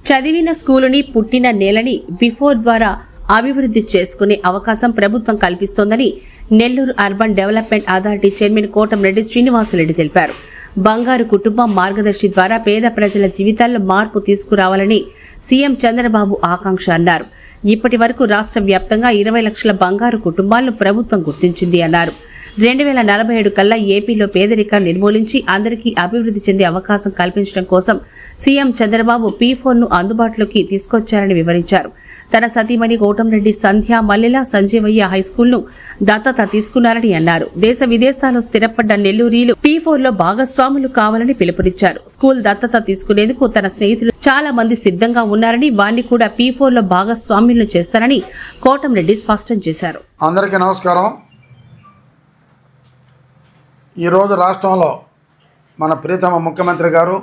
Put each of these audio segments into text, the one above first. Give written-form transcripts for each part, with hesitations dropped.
చదివిన స్కూలుని పుట్టిన నేలని బిఫోర్ ద్వారా అభివృద్ధి చేసుకునే అవకాశం ప్రభుత్వం కల్పిస్తోందని Nellore urban development authority chairman Kotamreddy Srinivasa Reddy తెలిపారు. బంగారు కుటుంబం మార్గదర్శి ద్వారా పేద ప్రజల జీవితాల్లో మార్పు తీసుకురావాలని సీఎం చంద్రబాబు ఆకాంక్ష అన్నారు. ఇప్పటి వరకు రాష్ట్ర వ్యాప్తంగా 20 లక్షల బంగారు కుటుంబాలను ప్రభుత్వం గుర్తించింది అన్నారు. 2047 కల్లా ఏపీలో పేదరికాన్ని నిర్మూలించి అందరికీ అభివృద్ధి చెందే అవకాశం కల్పించడం కోసం సీఎం చంద్రబాబు P4ను అందుబాటులోకి తీసుకొచ్చారని వివరించారు. తన సతీమణి కోటంరెడ్డి సంధ్య మల్లెల సంజీవయ్య హైస్కూల్ను దత్తత తీసుకున్నారని అన్నారు. దేశ విదేశాల్లో స్థిరపడ్డ నెల్లూరీలు P4లో భాగస్వాములు కావాలని పిలుపునిచ్చారు. స్కూల్ దత్తత తీసుకునేందుకు తన స్నేహితులు చాలా మంది సిద్ధంగా ఉన్నారని వారిని కూడా P4లో భాగస్వామ్యులను చేస్తారని కోటంరెడ్డి స్పష్టం చేశారు. అందరికీ నమస్కారం. ఈరోజు రాష్ట్రంలో మన ప్రియతమ ముఖ్యమంత్రి గారు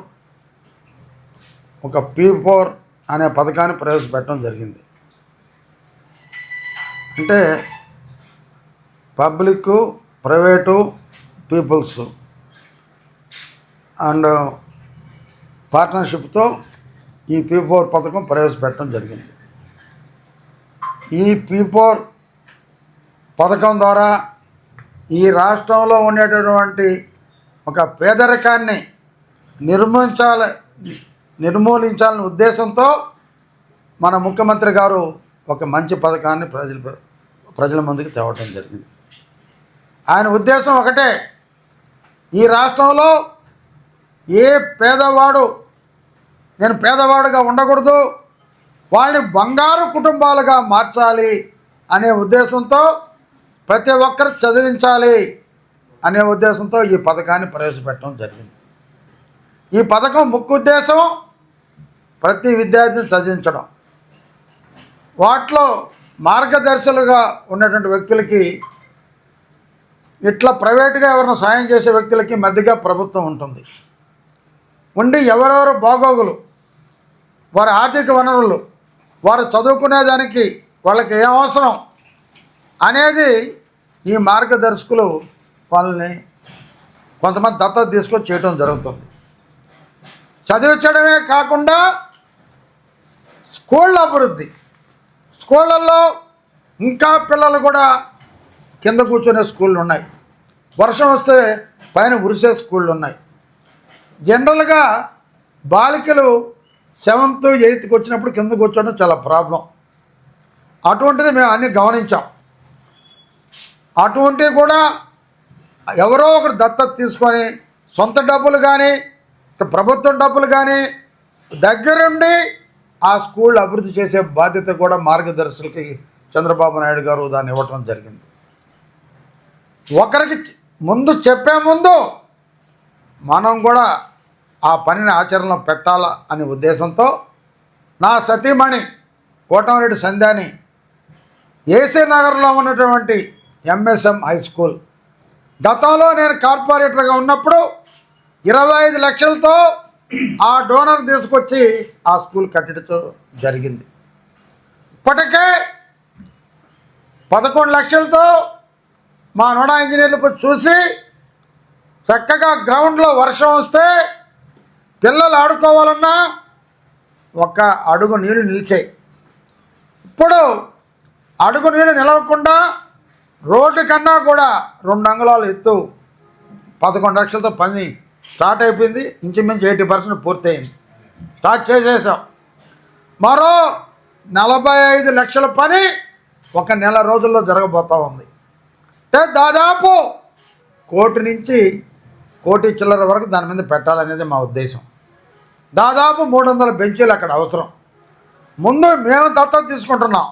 ఒక P4 అనే పథకాన్ని ప్రవేశపెట్టడం జరిగింది. అంటే పబ్లిక్, ప్రైవేటు, పీపుల్స్ అండ్ పార్ట్నర్షిప్తో ఈ P4 పథకం ప్రవేశపెట్టడం జరిగింది. ఈ P4 పథకం ద్వారా ఈ రాష్ట్రంలో ఉండేటటువంటి ఒక పేదరికాన్ని నిర్మూలించాలనే ఉద్దేశంతో మన ముఖ్యమంత్రి గారు ఒక మంచి పథకాన్ని ప్రజల ముందుకు తేవడం జరిగింది. ఆయన ఉద్దేశం ఒకటే, ఈ రాష్ట్రంలో ఏ పేదవాడు నేను పేదవాడుగా ఉండకూడదు, వాళ్ళని బంగారు కుటుంబాలుగా మార్చాలి అనే ఉద్దేశంతో, ప్రతి ఒక్కరు చదివించాలి అనే ఉద్దేశంతో ఈ పథకాన్ని ప్రవేశపెట్టడం జరిగింది. ఈ పథకం ముఖ్య ఉద్దేశం ప్రతి విద్యార్థిని చదివించడం. వాటిలో మార్గదర్శులుగా ఉన్నటువంటి వ్యక్తులకి, ఇట్లా ప్రైవేటుగా ఎవరైనా సాయం చేసే వ్యక్తులకి మధ్యగా ప్రభుత్వం ఉంటుంది. ఉండి ఎవరెవరు బాగోగులు, వారి ఆర్థిక వనరులు, వారు చదువుకునేదానికి వాళ్ళకి ఏం అవసరం అనేది ఈ మార్గదర్శకులు వాళ్ళని కొంతమంది దత్తత తీసుకొని చేయడం జరుగుతుంది. చదివించడమే కాకుండా స్కూళ్ళ అభివృద్ధి, స్కూళ్ళల్లో ఇంకా పిల్లలు కూడా కింద కూర్చునే స్కూళ్ళు ఉన్నాయి, వర్షం వస్తే పైన ఉరిసే స్కూళ్ళు ఉన్నాయి. జనరల్గా బాలికలు 7th, 8th వచ్చినప్పుడు కింద కూర్చోవడం చాలా ప్రాబ్లం. అటువంటిది మేము అన్నీ గమనించాం. అటువంటివి కూడా ఎవరో ఒకరు దత్తత తీసుకొని సొంత డబ్బులు కానీ ప్రభుత్వం డబ్బులు కానీ దగ్గరుండి ఆ స్కూల్ అభివృద్ధి చేసే బాధ్యత కూడా మార్గదర్శకులకి చంద్రబాబు నాయుడు గారు దాన్ని ఇవ్వటం జరిగింది. ఒకరికి ముందు చెప్పే ముందు మనం కూడా ఆ పనిని ఆచరణలో పెట్టాలా అనే ఉద్దేశంతో నా సతీమణి కోటంరెడ్డి సంధ్యాని ఏసీ నగర్లో ఉన్నటువంటి MSM హై స్కూల్, గతంలో నేను కార్పొరేటర్గా ఉన్నప్పుడు 25 లక్షలతో ఆ డోనర్ తీసుకొచ్చి ఆ స్కూల్ కట్టడం జరిగింది. ఇప్పటికే 11 లక్షలతో మా నోడా ఇంజనీర్లకు చూసి చక్కగా గ్రౌండ్లో వర్షం వస్తే పిల్లలు ఆడుకోవాలన్నా ఒక అడుగు నీళ్లు నిలిచాయి. ఇప్పుడు అడుగు నీళ్ళు నిలవకుండా రోడ్డు కన్నా కూడా 2 అంగుళాలు ఎత్తు 11 లక్షలతో పని స్టార్ట్ అయిపోయింది. ఇంచుమించు 80% పూర్తయింది. స్టార్ట్ చేసేసాం. మరో 45 లక్షల పని ఒక నెల రోజుల్లో జరగబోతూ ఉంది. అంటే దాదాపు 1 కోటి నుంచి 1 కోటి చిల్లర వరకు దాని మీద పెట్టాలనేది మా ఉద్దేశం. దాదాపు 300 బెంచీలు అక్కడ అవసరం. ముందు మేము దత్తత తీసుకుంటున్నాం.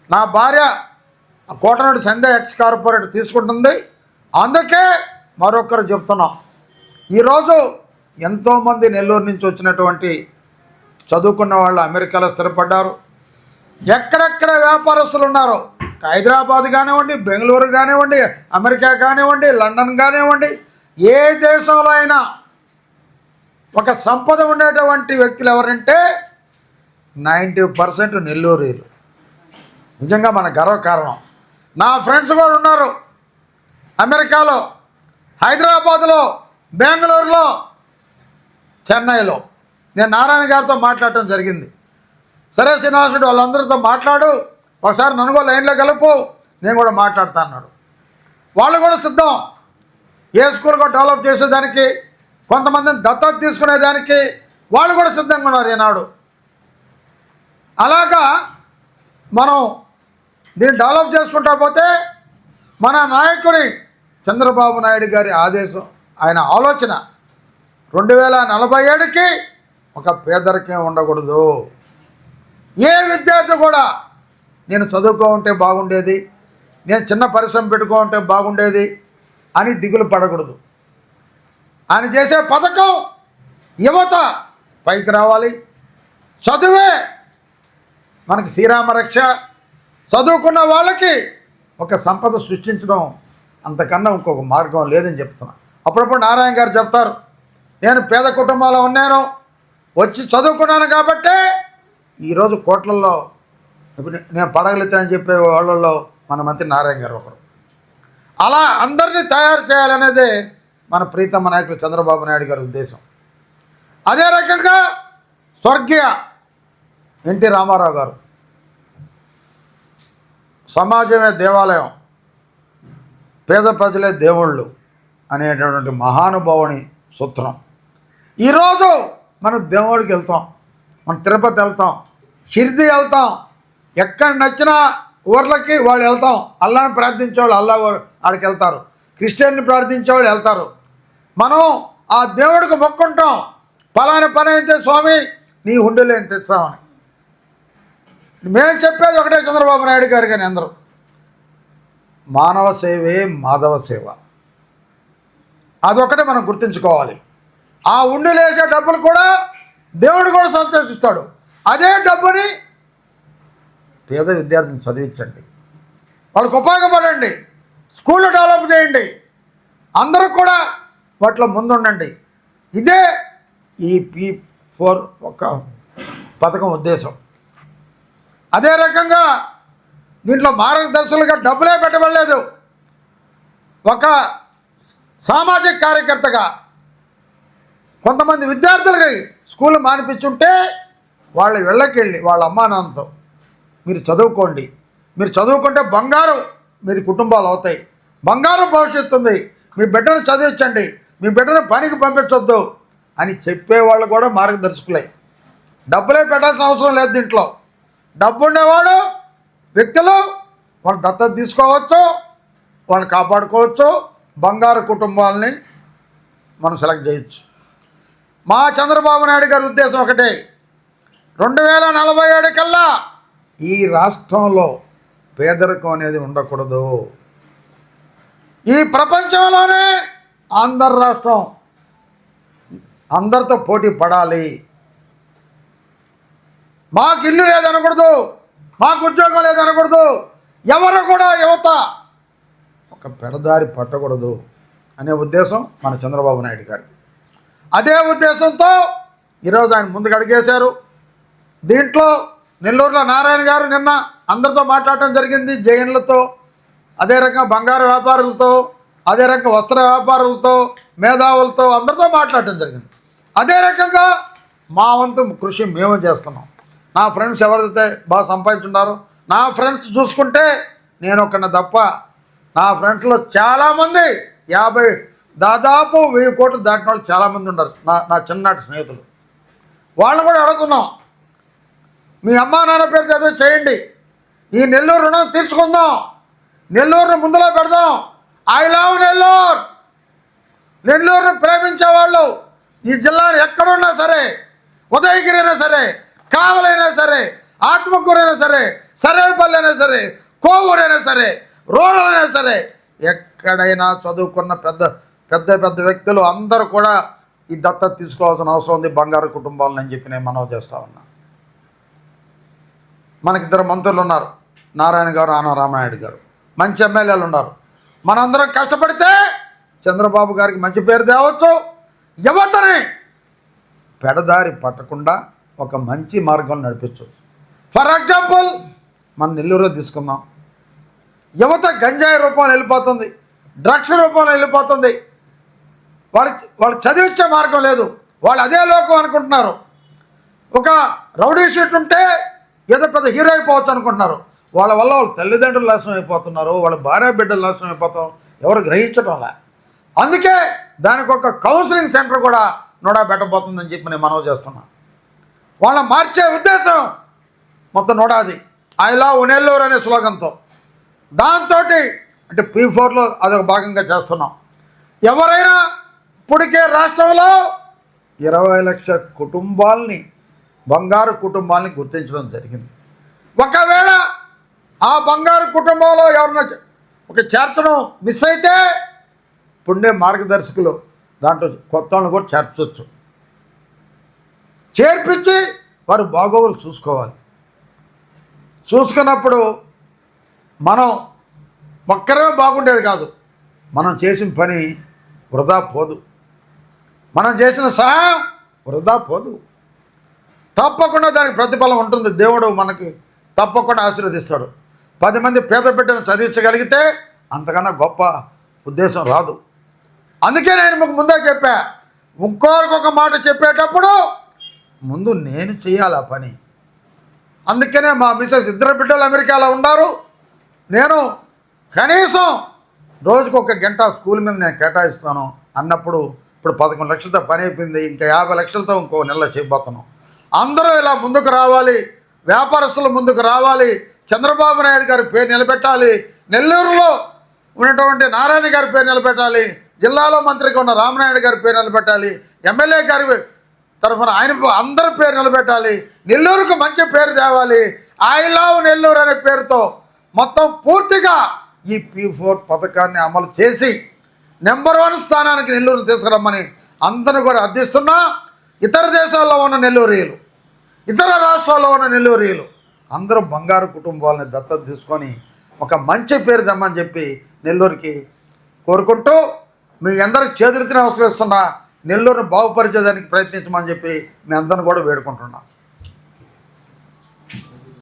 నా భార్య కోటంరెడ్డి సంధ్య ఎక్స్ కార్పొరేటర్ తీసుకుంటుంది. అందుకే మరొకరు చెప్తున్నాం. ఈరోజు ఎంతోమంది నెల్లూరు నుంచి వచ్చినటువంటి చదువుకున్న వాళ్ళు అమెరికాలో స్థిరపడ్డారు. ఎక్కడెక్కడ వ్యాపారస్తులు ఉన్నారో, హైదరాబాద్ కానివ్వండి, బెంగళూరు కానివ్వండి, అమెరికా కానివ్వండి, లండన్ కానివ్వండి, ఏ దేశంలో అయినా ఒక సంపద ఉండేటువంటి వ్యక్తులు ఎవరంటే 90% నెల్లూరులు. నిజంగా మన గర్వకారణం. నా ఫ్రెండ్స్ కూడా ఉన్నారు అమెరికాలో, హైదరాబాద్లో, బెంగళూరులో, చెన్నైలో. నేను నారాయణ గారితో మాట్లాడటం జరిగింది. సరే శ్రీనివాసుడు వాళ్ళందరితో మాట్లాడు, ఒకసారి నన్ను కూడా లైన్లో కలుపు, నేను కూడా మాట్లాడుతా అన్నాడు. వాళ్ళు కూడా సిద్ధం, ఏ స్కూల్ కూడా డెవలప్ చేసేదానికి, కొంతమందిని దత్తత తీసుకునేదానికి వాళ్ళు కూడా సిద్ధంగా ఉన్నారు ఈనాడు. అలాగా మనం దీన్ని డెవలప్ చేసుకుంటా పోతే మన నాయకుని చంద్రబాబు నాయుడు గారి ఆదేశం, ఆయన ఆలోచన 2047కి ఒక పేదరికం ఉండకూడదు. ఏ విద్యార్థి కూడా నేను చదువుకో ఉంటే బాగుండేది, నేను చిన్న పరిశ్రమ పెట్టుకో ఉంటే బాగుండేది అని దిగులు పడకూడదు. ఆయన చేసే పథకం యువత పైకి రావాలి. చదువే మనకి శ్రీరామ రక్ష. చదువుకున్న వాళ్ళకి ఒక సంపద సృష్టించడం అంతకన్నా ఇంకొక మార్గం లేదని చెప్తున్నా. అప్పుడప్పుడు నారాయణ గారు చెప్తారు, నేను పేద కుటుంబాల్లో ఉన్నాను, వచ్చి చదువుకున్నాను కాబట్టే ఈరోజు కోట్లల్లో ఇప్పుడు నేను పడగలుగుతానని చెప్పే వాళ్ళల్లో మన మంత్రి నారాయణ గారు ఒకరు. అలా అందరినీ తయారు చేయాలనేదే మన ప్రీతమ నాయకులు చంద్రబాబు నాయుడు గారి ఉద్దేశం. అదే రకంగా స్వర్గీయ ఎన్టీ రామారావు గారు సమాజమే దేవాలయం, పేద ప్రజలే దేవుళ్ళు అనేటటువంటి మహానుభావుని సూత్రం. ఈరోజు మనం దేవుడికి వెళ్తాం, మనం తిరుపతి వెళ్తాం, షిర్దీ వెళ్తాం, ఎక్కడ నచ్చిన ఊర్లకి వాళ్ళు వెళ్తాం. అల్లాని ప్రార్థించేవాళ్ళు అల్లా ఆడికి వెళ్తారు, క్రిస్టియన్ని ప్రార్థించేవాళ్ళు వెళ్తారు. మనం ఆ దేవుడికి మొక్కుంటాం, పలాని పని అయితే స్వామి నీ హుండీలో ఏం తెచ్చామని. మేము చెప్పేది ఒకటే చంద్రబాబు నాయుడు గారు కానీ అందరూ, మానవ సేవే మాధవ సేవ. అదొకటే మనం గుర్తుంచుకోవాలి. ఆ హుండీలో వేసే డబ్బులు కూడా దేవుడు కూడా సంతోషిస్తాడు. అదే డబ్బుని పేద విద్యార్థులను చదివించండి, వాళ్ళకు ఉపయోగపడండి, స్కూళ్ళు డెవలప్ చేయండి, అందరూ కూడా వాటిలో ముందుండండి. ఇదే ఈ P4 ఒక పథకం ఉద్దేశం. అదే రకంగా దీంట్లో మార్గదర్శకులుగా డబ్బులే పెట్టబడలేదు. ఒక సామాజిక కార్యకర్తగా కొంతమంది విద్యార్థులకి స్కూల్ మానిపించుంటే వాళ్ళ ఇళ్ళకెళ్ళి వాళ్ళ అమ్మా నాన్నతో మీరు చదువుకోండి, మీరు చదువుకుంటే బంగారం మీది కుటుంబాలు అవుతాయి, బంగారం భవిష్యత్తు ఉంది, మీ బిడ్డను చదివించండి, మీ బిడ్డను పనికి పంపించొద్దు అని చెప్పేవాళ్ళు కూడా మార్గదర్శకులే. డబ్బులే పెట్టాల్సిన అవసరం లేదు. దీంట్లో డబ్బు ఉండేవాడు వ్యక్తులు వాళ్ళు దత్తత తీసుకోవచ్చు, వాళ్ళని కాపాడుకోవచ్చు, బంగారు కుటుంబాలని మనం సెలెక్ట్ చేయొచ్చు. మా చంద్రబాబు నాయుడు గారి ఉద్దేశం ఒకటే, 2047 కల్లా ఈ రాష్ట్రంలో పేదరికం అనేది ఉండకూడదు. ఈ ప్రపంచంలోనే ఆంధ్ర రాష్ట్రం అందరితో పోటీ పడాలి. మాకు ఇల్లు లేదనకూడదు, మాకు ఉద్యోగం లేదనకూడదు, ఎవరు కూడా యువత ఒక పెడదారి పట్టకూడదు అనే ఉద్దేశం మన చంద్రబాబు నాయుడు గారికి. అదే ఉద్దేశంతో ఈరోజు ఆయన ముందుకు అడిగేశారు. దీంట్లో నెల్లూరులో నారాయణ గారు నిన్న అందరితో మాట్లాడటం జరిగింది, జైన్లతో, అదే రకంగా బంగారు వ్యాపారులతో, అదే రకంగా వస్త్ర వ్యాపారులతో, మేధావులతో అందరితో మాట్లాడటం జరిగింది. అదే రకంగా మా వంతు కృషి మేము చేస్తున్నాం. నా ఫ్రెండ్స్ ఎవరైతే బాగా సంపాదించున్నారో నా ఫ్రెండ్స్ చూసుకుంటే నేను ఒకరిని తప్ప నా ఫ్రెండ్స్లో చాలామంది దాదాపు 1000 కోట్లు దాటిన వాళ్ళు చాలామంది ఉన్నారు. నా చిన్ననాటి స్నేహితులు. వాళ్ళని కూడా అడుగుతున్నాం, మీ అమ్మా నాన్న పేరు చదివి చేయండి, ఈ నెల్లూరు రుణం తీర్చుకుందాం, నెల్లూరును ముందులో పెడదాం. I love Nellore. నెల్లూరును ప్రేమించేవాళ్ళు ఈ జిల్లాను ఎక్కడున్నా సరే, ఉదయగిరి అయినా సరే, కావలైనా సరే, ఆత్మకూరైనా సరే, సరేపల్లి అయినా సరే, కోవూరైనా సరే, రూరల్ అయినా సరే, ఎక్కడైనా చదువుకున్న పెద్ద పెద్ద పెద్ద వ్యక్తులు అందరూ కూడా ఈ దత్తత తీసుకోవాల్సిన అవసరం ఉంది, బంగారు కుటుంబాలను అని చెప్పి నేను మనవి చేస్తా ఉన్నా. మనకిద్దరు మంత్రులు ఉన్నారు, నారాయణ గారు, ఆనం రామనాయుడు గారు, మంచి ఎమ్మెల్యేలు ఉన్నారు. మనందరం కష్టపడితే చంద్రబాబు గారికి మంచి పేరు తేవచ్చు, యువతని పెడదారి పట్టకుండా ఒక మంచి మార్గం నడిపించవచ్చు. ఫర్ ఎగ్జాంపుల్ మన నెల్లూరులో తీసుకుందాం, యువత గంజాయి రూపంలో వెళ్ళిపోతుంది, డ్రగ్స్ రూపంలో వెళ్ళిపోతుంది. వాళ్ళు చదివించే మార్గం లేదు, వాళ్ళు అదే లోకం అనుకుంటున్నారు. ఒక రౌడీ షీట్ ఉంటే ఏదో పెద్ద హీరో అయిపోవచ్చు అనుకుంటున్నారు. వాళ్ళ వల్ల వాళ్ళ తల్లిదండ్రులు నాశనం అయిపోతున్నారు, వాళ్ళ భార్య బిడ్డలు నాశనం అయిపోతారు, ఎవరు గ్రహించడంలా. అందుకే దానికి ఒక కౌన్సిలింగ్ సెంటర్ కూడా నోడా పెట్టబోతుందని చెప్పి నేను మనవి చేస్తున్నాను. వాళ్ళ మార్చే ఉద్దేశం మొత్తం నోడాది. ఐ లవ్ నెల్లూరు అనే స్లోగన్తో, దాంతో అంటే P4లో అదొక భాగంగా చేస్తున్నాం. ఎవరైనా ఇప్పటికే రాష్ట్రంలో 20 లక్షల కుటుంబాలని, బంగారు కుటుంబాలని గుర్తించడం జరిగింది. ఒకవేళ ఆ బంగారు కుటుంబంలో ఎవరన్నా ఒక చేర్చడం మిస్ అయితే ఇప్పుడే మార్గదర్శకులు దాంట్లో కొత్త వాళ్ళని కూడా చేర్చవచ్చు. చేర్పించి వారు బాగోగులు చూసుకోవాలి. చూసుకున్నప్పుడు మనం ఒక్కరే బాగుండేది కాదు, మనం చేసిన పని వృధా పోదు, మనం చేసిన సహాయం వృధా పోదు. తప్పకుండా దానికి ప్రతిఫలం ఉంటుంది. దేవుడు మనకి తప్పకుండా ఆశీర్వదిస్తాడు. 10 మంది పేద బిడ్డను చదివించగలిగితే అంతకన్నా గొప్ప ఉద్దేశం రాదు. అందుకే నేను మీకు ముందే చెప్పా, ఇంకొక మాట చెప్పేటప్పుడు ముందు నేను చేయాలి ఆ పని. అందుకనే మా మిసెస్ 2 బిడ్డలు అమెరికాలో ఉన్నారు. నేను కనీసం రోజుకు 1 గంట స్కూల్ మీద నేను కేటాయిస్తాను అన్నప్పుడు ఇప్పుడు 11 లక్షలతో పని అయిపోయింది. ఇంకా 50 లక్షలతో ఇంకో నెలలో చేయబోతున్నాం. అందరూ ఇలా ముందుకు రావాలి, వ్యాపారస్తులు ముందుకు రావాలి. చంద్రబాబు నాయుడు గారి పేరు నిలబెట్టాలి, నెల్లూరులో ఉన్నటువంటి నారాయణ గారి పేరు నిలబెట్టాలి, జిల్లాలో మంత్రిగా ఉన్న రామనాయుడు గారి పేరు నిలబెట్టాలి, ఎమ్మెల్యే గారి తరఫున ఆయన అందరి పేరు నిలబెట్టాలి, నెల్లూరుకు మంచి పేరు తేవాలి. ఐ లవ్ నెల్లూరు అనే పేరుతో మొత్తం పూర్తిగా ఈ P4 పథకాన్ని అమలు చేసి నెంబర్ 1 స్థానానికి నెల్లూరు తీసుకురమ్మని అందరూ కూడా అర్థిస్తున్నా. ఇతర దేశాల్లో ఉన్న నెల్లూరీలు, ఇతర రాష్ట్రాల్లో ఉన్న నెల్లూరీలు అందరూ బంగారు కుటుంబాలని దత్తత తీసుకొని ఒక మంచి పేరు తెమ్మని చెప్పి నెల్లూరుకి కోరుకుంటూ మీ అందరికి చేతులెత్తిన అవసరం ఇస్తున్నా. నెల్లూరుని బాగుపరిచేదానికి ప్రయత్నించమని చెప్పి మీ అందరిని కూడా వేడుకుంటున్నాను.